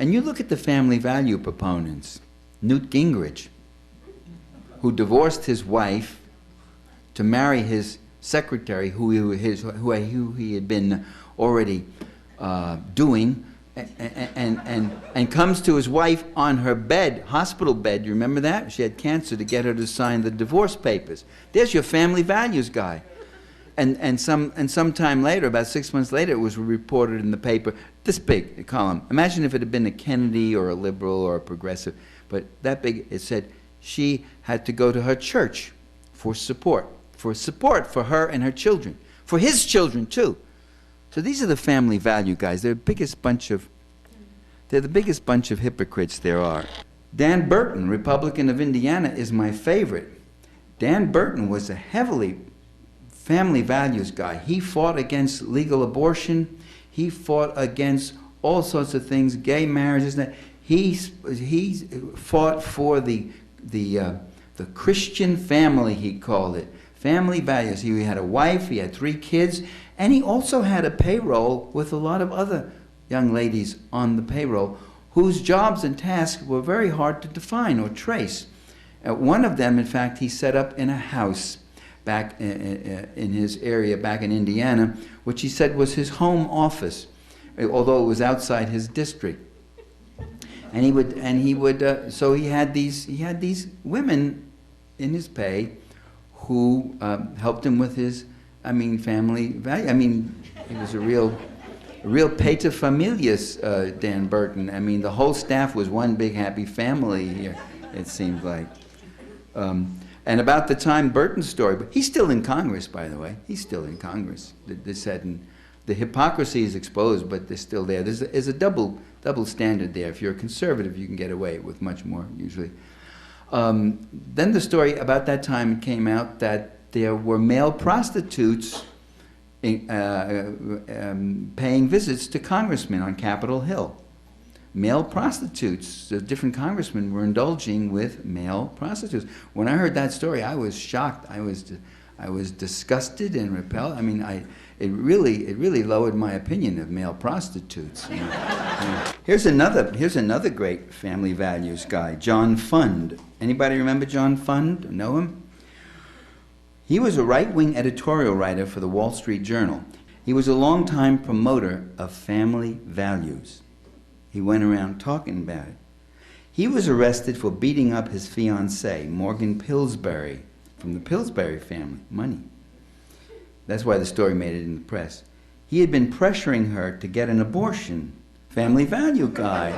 And you look at the family value proponents, Newt Gingrich, who divorced his wife to marry his secretary, who he had been already doing, and comes to his wife on her bed, hospital bed, you remember that? She had cancer, to get her to sign the divorce papers. There's your family values guy. And some time later, about 6 months later, it was reported in the paper, this big, a column. Imagine if it had been a Kennedy or a liberal or a progressive, but that big, it said she had to go to her church for support for her and her children, for his children too. So these are the family value guys. They're the biggest bunch of hypocrites there are. Dan Burton, Republican of Indiana, is my favorite. Dan Burton was a heavily family values guy. He fought against legal abortion. He fought against all sorts of things, gay marriages. He fought for the Christian family, he called it. Family values. He had a wife, he had 3 kids, and he also had a payroll with a lot of other young ladies on the payroll whose jobs and tasks were very hard to define or trace. One of them, in fact, he set up in a house back in his area back in Indiana, which he said was his home office, although it was outside his district. And so he had these women in his pay who helped him with his, family value. He was a real paterfamilias, Dan Burton. The whole staff was one big happy family here, it seemed like. And about the time Burton's story, but he's still in Congress, by the way. He's still in Congress. The hypocrisy is exposed, but they're still there. There's a double standard there. If you're a conservative, you can get away with much more, usually. Then the story about that time came out that there were male prostitutes paying visits to congressmen on Capitol Hill. Male prostitutes, the different congressmen were indulging with male prostitutes. When I heard that story, I was shocked. I was disgusted and repelled. It really lowered my opinion of male prostitutes. Here's another great family values guy, John Fund. Anybody remember John Fund? Know him? He was a right-wing editorial writer for the Wall Street Journal. He was a longtime promoter of family values. He went around talking about it. He was arrested for beating up his fiancée, Morgan Pillsbury, from the Pillsbury family, money. That's why the story made it in the press. He had been pressuring her to get an abortion. Family value guy.